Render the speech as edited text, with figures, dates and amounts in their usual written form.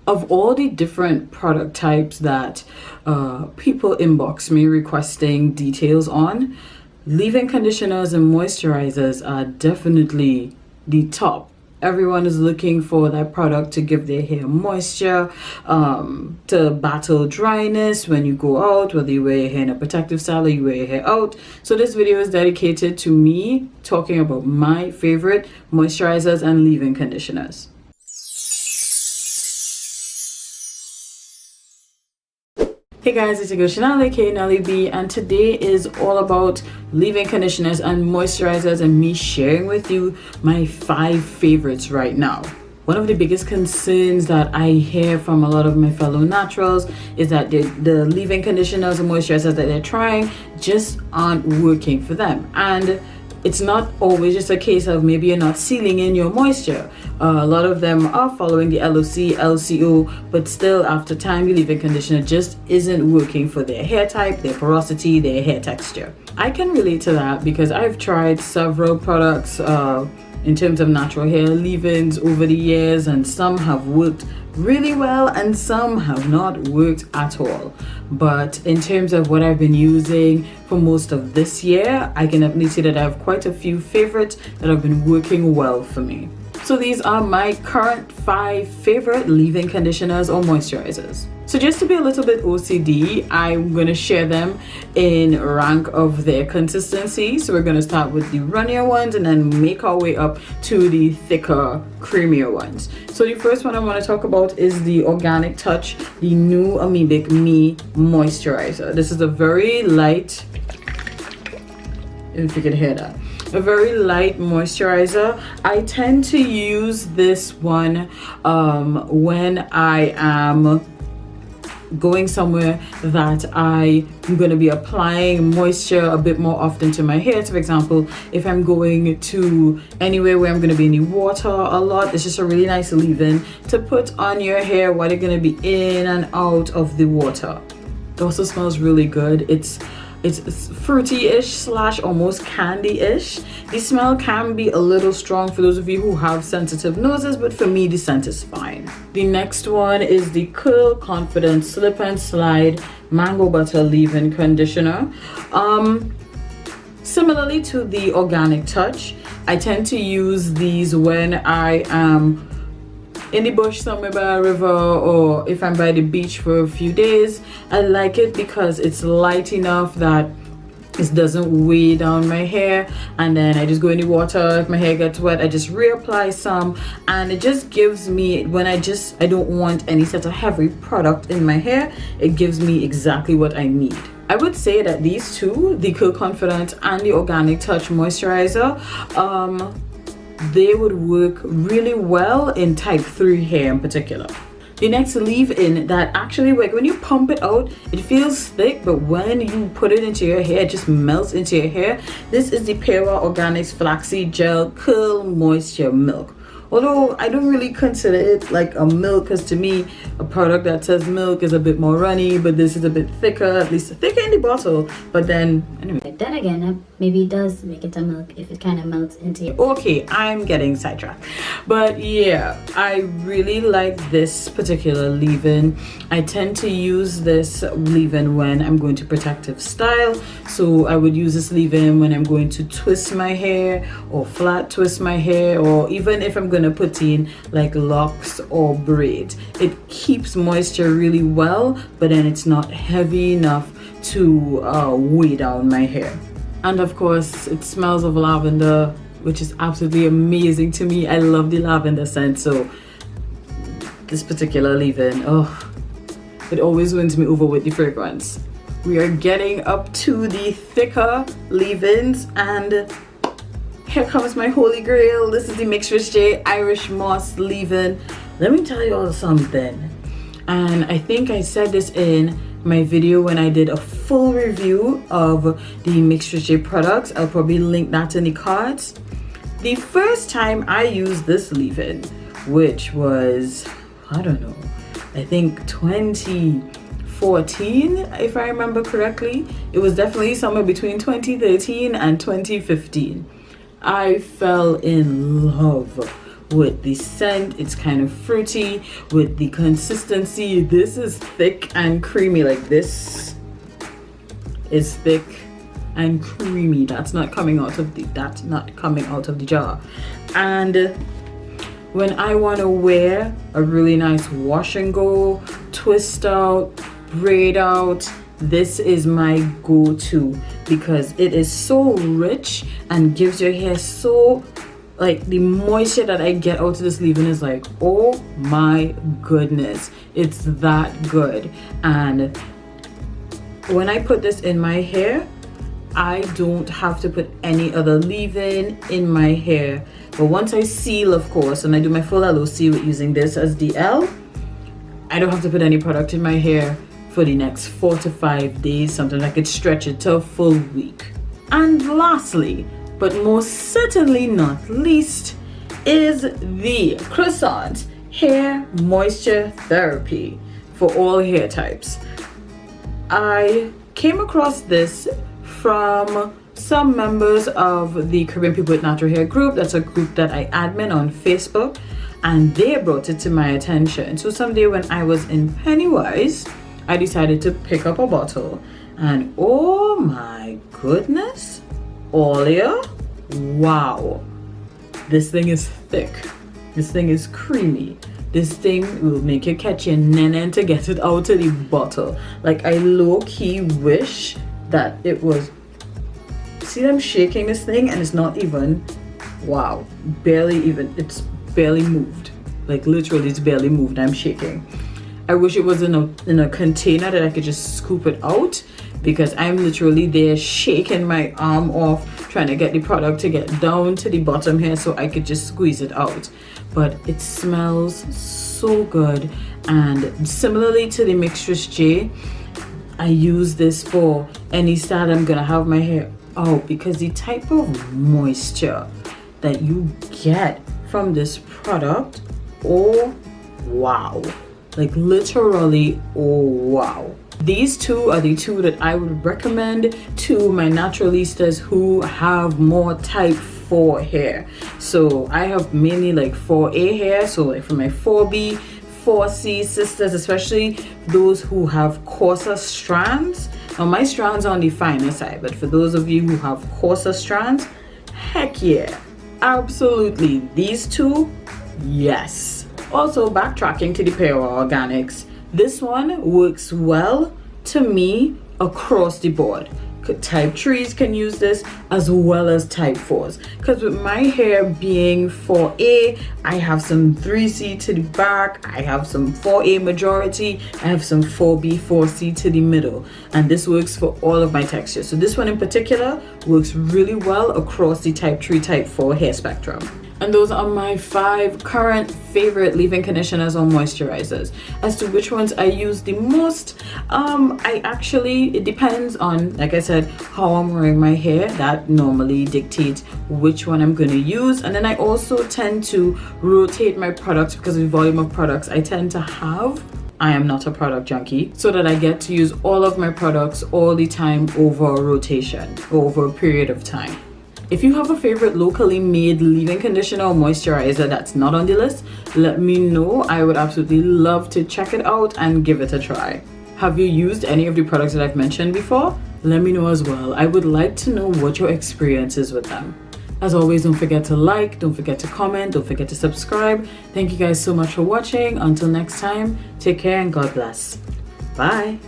Of all the different product types that people inbox me requesting details on, leave-in conditioners and moisturizers are definitely the top. Everyone is looking for that product to give their hair moisture, to battle dryness when you go out, whether you wear your hair in a protective style or you wear your hair out. So this video is dedicated to me talking about my favorite moisturizers and leave-in conditioners. Hey guys, it's your girl Chanel, aka Nelly B, and today is all about leave-in conditioners and moisturizers and me sharing with you my 5 favorites right now. One of the biggest concerns that I hear from a lot of my fellow naturals is that the leave-in conditioners and moisturizers that they're trying just aren't working for them. And it's not always just a case of maybe you're not sealing in your moisture. A lot of them are following the LOC, LCO, but still after time, the leave-in conditioner just isn't working for their hair type, their porosity, their hair texture. I can relate to that because I've tried several products in terms of natural hair leave-ins over the years, and some have worked really well and some have not worked at all. But in terms of what I've been using for most of this year, I can definitely say that I have quite a few favorites that have been working well for me. So these are my current 5 favorite leave-in conditioners or moisturizers. So just to be a little bit OCD, I'm going to share them in rank of their consistency. So we're going to start with the runnier ones and then make our way up to the thicker, creamier ones. So the first one I want to talk about is the Organic Touch, the new Amoebic Me Moisturizer. This is a very light, if you can hear that, a very light moisturizer. I tend to use this one when I am going somewhere that I'm going to be applying moisture a bit more often to my hair. So for example, if I'm going to anywhere where I'm going to be in the water a lot, it's just a really nice leave-in to put on your hair while you're going to be in and out of the water. It also smells really good. It's fruity-ish slash almost candy-ish. The smell can be a little strong for those of you who have sensitive noses, but for me the scent is fine. The next one is the Curl Confident Slip and Slide Mango Butter Leave-In Conditioner. Similarly to the Organic Touch, I tend to use these when I am in the bush somewhere by a river, or if I'm by the beach for a few days. I like it because it's light enough that it doesn't weigh down my hair, and then I just go in the water. If my hair gets wet, I just reapply some, and it just gives me, when I don't want any sort of heavy product in my hair, it gives me exactly what I need. I would say that these two, the Curl Confident and the Organic Touch Moisturizer, they would work really well in type 3 hair in particular. The next leave-in that actually, like when you pump it out, it feels thick, but when you put it into your hair, it just melts into your hair. This is the PYUA Organics Flaxseed Gel Curl Moisture Milk. Although I don't really consider it like a milk, because to me, a product that says milk is a bit more runny, but this is a bit thicker, at least thicker in the bottle. But then, anyway. But then again, maybe it does make it a milk if it kind of melts into your... Okay, I'm getting sidetracked. But yeah, I really like this particular leave-in. I tend to use this leave-in when I'm going to protective style. So I would use this leave-in when I'm going to twist my hair or flat twist my hair, or even if I'm going to put in like locks or braids. It keeps moisture really well, but then it's not heavy enough to weigh down my hair. And of course, it smells of lavender, which is absolutely amazing to me. I love the lavender scent, so this particular leave-in, oh, it always wins me over with the fragrance. We are getting up to the thicker leave-ins, and here comes my holy grail. This is the Mixtress J Irish Moss leave-in. Let me tell you all something, and I think I said this in my video when I did a full review of the Mixtress J products. I'll probably link that in the cards. The first time I used this leave-in, which was, I don't know, I think 2014, if I remember correctly. It was definitely somewhere between 2013 and 2015. I fell in love with the scent. It's kind of fruity with the consistency. This is thick and creamy. Like this is thick and creamy. That's not coming out of the jar. And when I want to wear a really nice wash and go, twist out, braid out, this is my go-to because it is so rich and gives your hair so, like, the moisture that I get out of this leave-in is like, oh my goodness, it's that good. And when I put this in my hair, I don't have to put any other leave-in in my hair. But once I seal, of course, and I do my full LOC with using this as the L, I don't have to put any product in my hair for the next 4 to 5 days. Sometimes I could stretch it to a full week. And lastly, but most certainly not least, is the Croissant Hair Moisture Therapy for all hair types. I came across this from some members of the Caribbean People with Natural Hair group. That's a group that I admin on Facebook, and they brought it to my attention. So someday when I was in Pennywise, I decided to pick up a bottle, and oh my goodness, Olia, wow, this thing is thick, this thing is creamy, this thing will make you catch your nene to get it out of the bottle. Like, I low-key wish that it was, see them shaking this thing and it's not even, wow, barely even, it's barely moved. Like, literally it's barely moved. I'm shaking. I wish it was in a container that I could just scoop it out, because I'm literally there shaking my arm off trying to get the product to get down to the bottom here so I could just squeeze it out. But it smells so good. And similarly to the Mixtress J, I use this for any style I'm gonna have my hair out, because the type of moisture that you get from this product, oh wow, like literally, oh wow. These two are the two that I would recommend to my naturalistas who have more type 4 hair. So I have mainly like 4A hair, so like for my 4B, 4C sisters, especially those who have coarser strands. Now my strands are on the finer side, but for those of you who have coarser strands, heck yeah, absolutely, these two, yes. Also, backtracking to the PYUA Organics, this one works well to me across the board. Type 3s can use this as well as type 4s, because with my hair being 4A, I have some 3C to the back, I have some 4A majority, I have some 4B, 4C to the middle, and this works for all of my textures. So this one in particular works really well across the type 3, type 4 hair spectrum. And those are my 5 current favorite leave-in conditioners or moisturizers. As to which ones I use the most, it depends on, like I said, how I'm wearing my hair. That normally dictates which one I'm going to use. And then I also tend to rotate my products because of the volume of products I tend to have. I am not a product junkie, so that I get to use all of my products all the time over a rotation, over a period of time. If you have a favorite locally made leave-in conditioner or moisturizer that's not on the list, let me know. I would absolutely love to check it out and give it a try. Have you used any of the products that I've mentioned before? Let me know as well. I would like to know what your experience is with them. As always, don't forget to like, don't forget to comment, don't forget to subscribe. Thank you guys so much for watching. Until next time, take care and God bless. Bye.